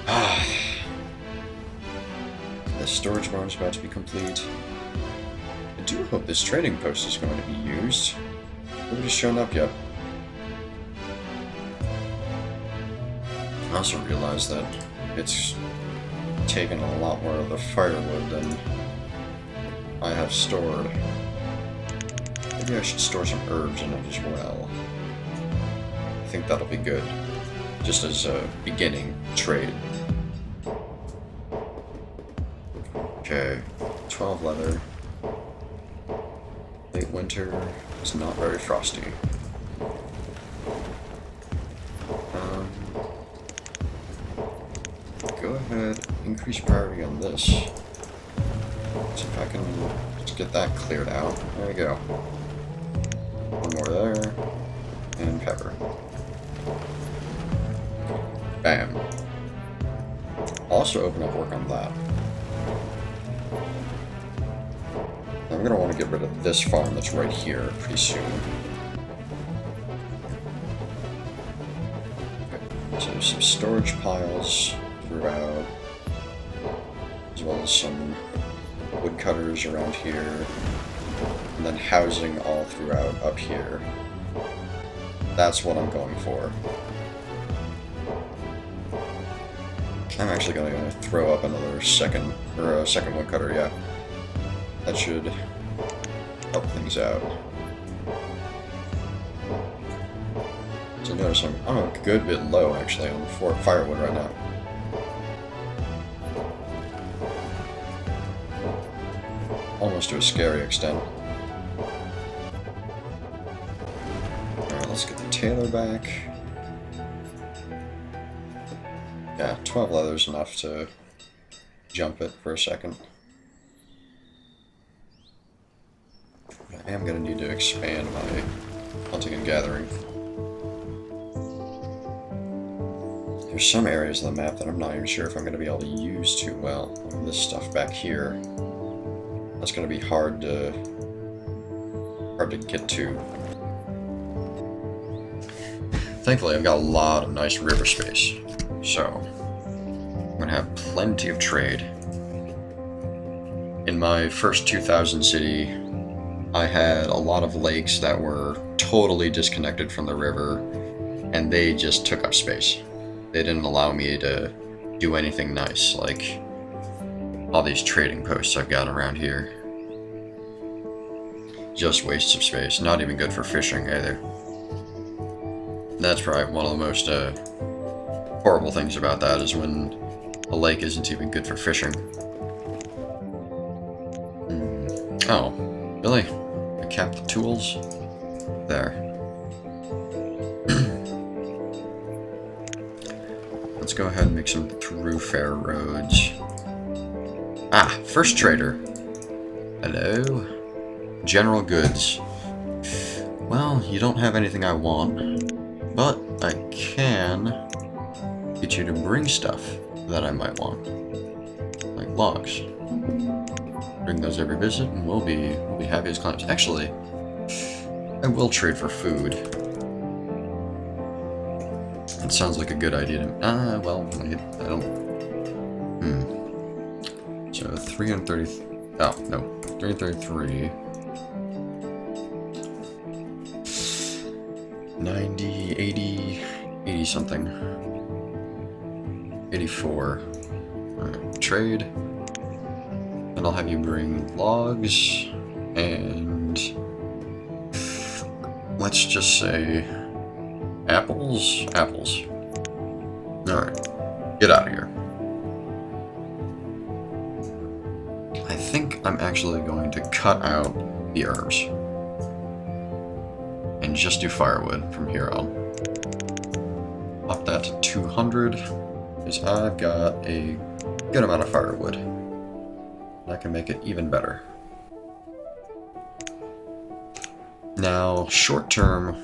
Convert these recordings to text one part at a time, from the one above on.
The storage barn is about to be complete. I do hope this trading post is going to be used. Nobody's shown up yet. I also realized that it's taken a lot more of the firewood than I have stored. Maybe I should store some herbs in it as well. I think that'll be good. Just as a beginning trade. Okay, 12 leather. Late winter is not very frosty. Go ahead, increase priority on this. See if I can just get that cleared out. There we go. One more there. And pepper. Bam. Also open up work on that. I'm going to want to get rid of this farm that's right here pretty soon. Okay. So some storage piles throughout, as well as some woodcutters around here, and then housing all throughout up here. That's what I'm going for. I'm actually going to throw up another second woodcutter, yeah. That should help things out. So notice I'm a good bit low actually on firewood right now. Almost to a scary extent. Alright, let's get the tailor back. Yeah, 12 leather's enough to jump it for a second. I am going to need to expand my hunting and gathering. There's some areas of the map that I'm not even sure if I'm going to be able to use too well. This stuff back here, that's going to be hard to get to. Thankfully, I've got a lot of nice river space, so I'm going to have plenty of trade. In my first 2000 city, I had a lot of lakes that were totally disconnected from the river, and they just took up space. They didn't allow me to do anything nice, like all these trading posts I've got around here. Just wastes of space, not even good for fishing either. That's probably one of the most horrible things about that, is when a lake isn't even good for fishing. Oh, really? I capped the tools? There. Let's go ahead and make some thoroughfare roads. Ah, first trader. Hello. General goods. Well, you don't have anything I want, but I can get you to bring stuff that I might want, like logs. Bring those every visit, and we'll be happy as clams. Actually, I will trade for food. It sounds like a good idea to me. Well, I don't. So 330. Oh no, 333. 90, 80 something. 84. Alright, trade. And I'll have you bring logs, and let's just say apples? Apples. Alright, get out of here. I think I'm actually going to cut out the herbs and just do firewood from here on. Up that to 200, because I've got a good amount of firewood. I can make it even better. Now, short term,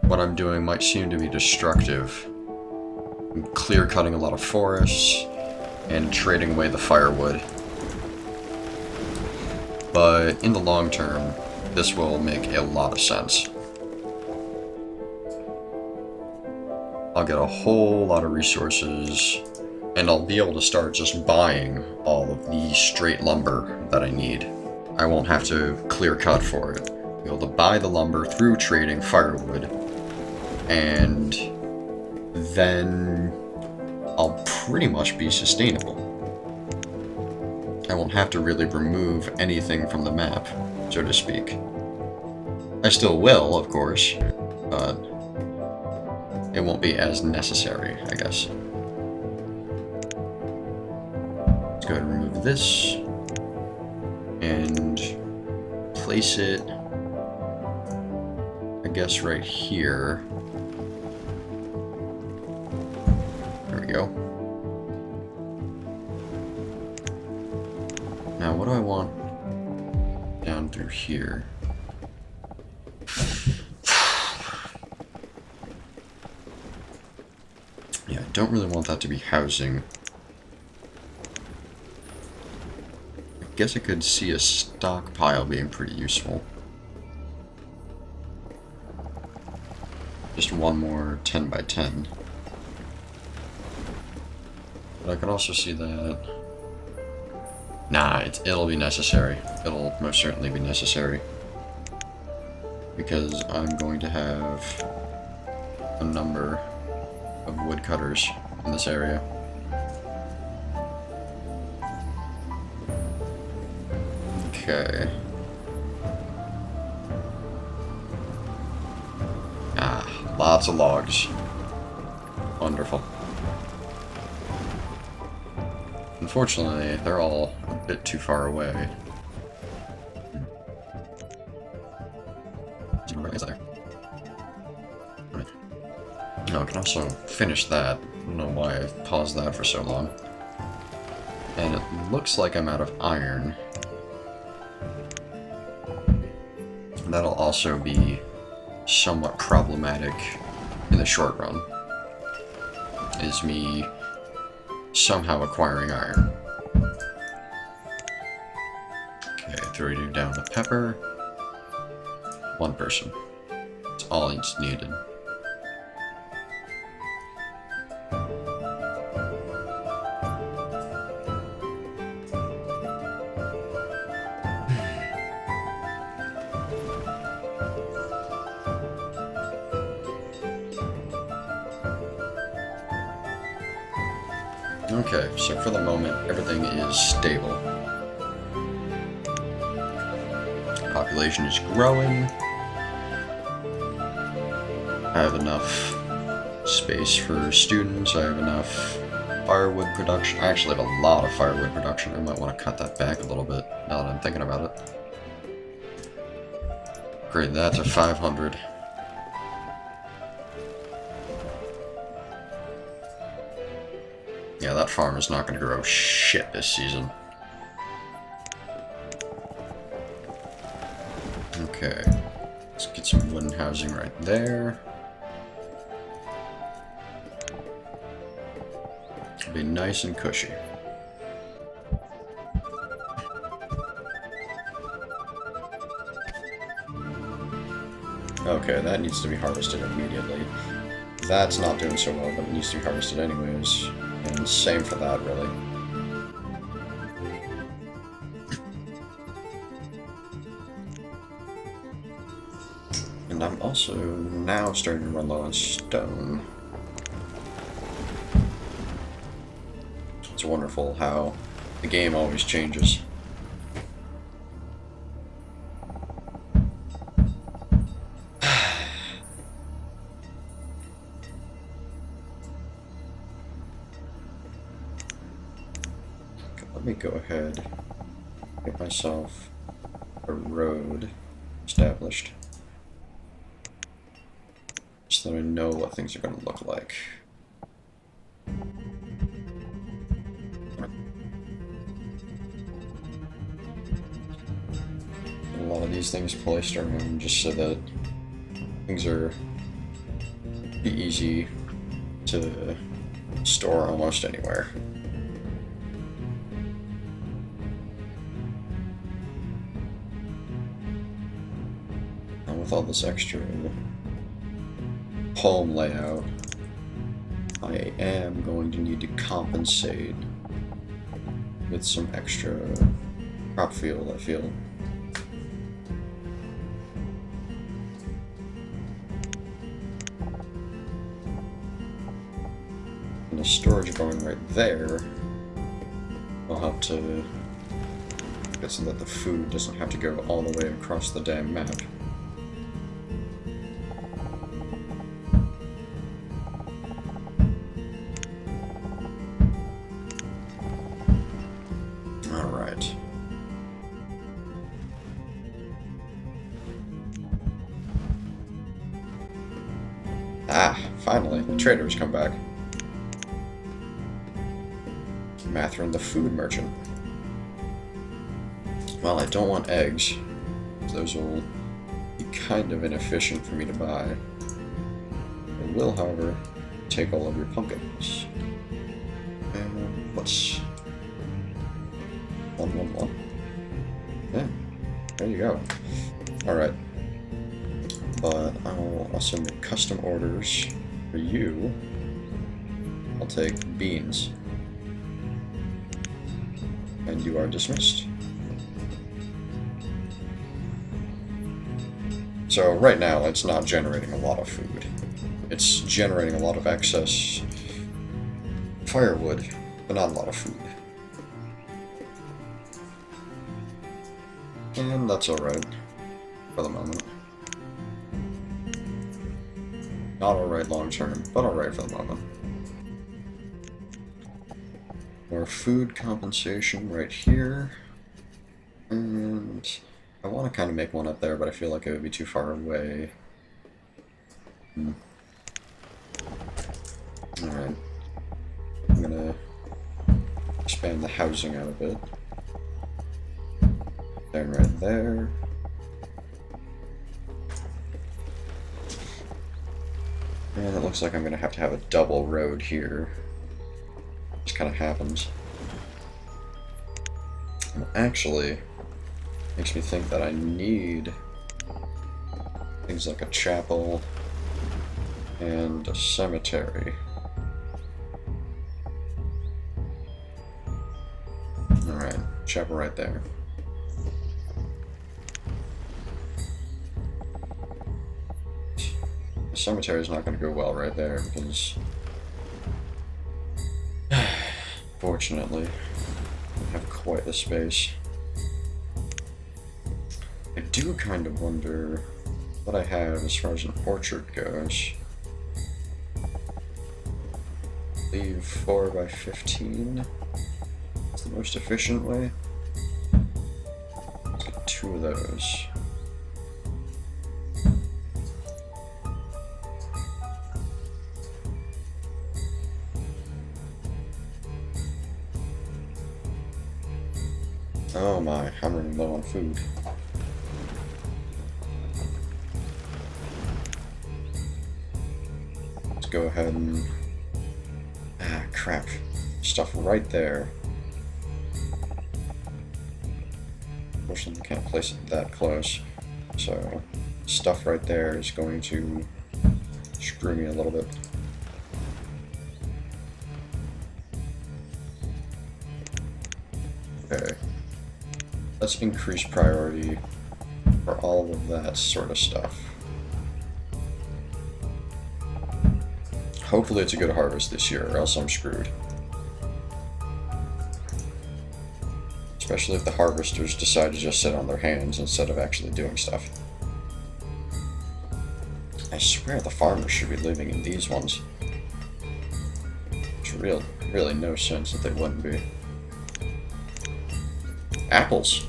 what I'm doing might seem to be destructive. I'm clear cutting a lot of forests and trading away the firewood. But in the long term, this will make a lot of sense. I'll get a whole lot of resources And I'll be able to start just buying all of the straight lumber that I need. I won't have to clear cut for it. I'll be able to buy the lumber through trading firewood, and then I'll pretty much be sustainable. I won't have to really remove anything from the map, so to speak. I still will, of course, but it won't be as necessary, I guess. Let's go ahead and remove this, and place it, I guess, right here. There we go. Now, what do I want down through here? Yeah, I don't really want that to be housing. I guess I could see a stockpile being pretty useful. Just one more 10 by 10. But I could also see that... Nah, it'll be necessary. It'll most certainly be necessary. Because I'm going to have a number of woodcutters in this area. Okay. Ah, lots of logs. Wonderful. Unfortunately, they're all a bit too far away. No, I can also finish that. I don't know why I paused that for so long. And it looks like I'm out of iron. That'll also be somewhat problematic in the short run. Is me somehow acquiring iron. Okay, 32 down to pepper. One person. That's all it's needed. Okay, so for the moment, everything is stable. Population is growing. I have enough space for students. I have enough firewood production. I actually have a lot of firewood production. I might want to cut that back a little bit now that I'm thinking about it. Upgrade that to 500. Yeah, that farm is not going to grow shit this season. Okay, let's get some wooden housing right there. It'll be nice and cushy. Okay, that needs to be harvested immediately. That's not doing so well, but it needs to be harvested anyways. And same for that, really. And I'm also now starting to run low on stone. It's wonderful how the game always changes. Let me go ahead and get myself a road established so that I know what things are going to look like. A lot of these things placed around just so that things are be easy to store almost anywhere. With all this extra home layout, I am going to need to compensate with some extra crop field, I feel. And the storage going right there, I'll have to get so that the food doesn't have to go all the way across the damn map. Alright. Ah, finally, the trader's come back. Mathrin, the food merchant. Well, I don't want eggs. Those will be kind of inefficient for me to buy. I will, however, take all of your pumpkins. And what's 111? Yeah, there you go. Alright. But I'll also make custom orders for you. I'll take beans. And you are dismissed. So right now it's not generating a lot of food. It's generating a lot of excess firewood, but not a lot of food. And that's alright for the moment. Not alright long term, but alright for the moment. More food compensation right here. And I want to kind of make one up there, but I feel like it would be too far away. Alright. I'm gonna expand the housing out a bit. There and right there. And it looks like I'm gonna have to have a double road here. Just kind of happens. And actually, makes me think that I need things like a chapel and a cemetery. Alright, chapel right there. The cemetery is not going to go well right there because, fortunately, I have quite the space. I do kind of wonder what I have as far as an orchard goes. Leave 4 by 15. It's the most efficient way. Let's get 2 of those. Oh my, I'm running low on food. Let's go ahead and... Ah, crap. Stuff right there. Unfortunately, I can't place it that close. So, stuff right there is going to screw me a little bit. Okay. Let's increase priority for all of that sort of stuff. Hopefully it's a good harvest this year, or else I'm screwed. Especially if the harvesters decide to just sit on their hands instead of actually doing stuff. I swear the farmers should be living in these ones. There's really no sense that they wouldn't be. Apples.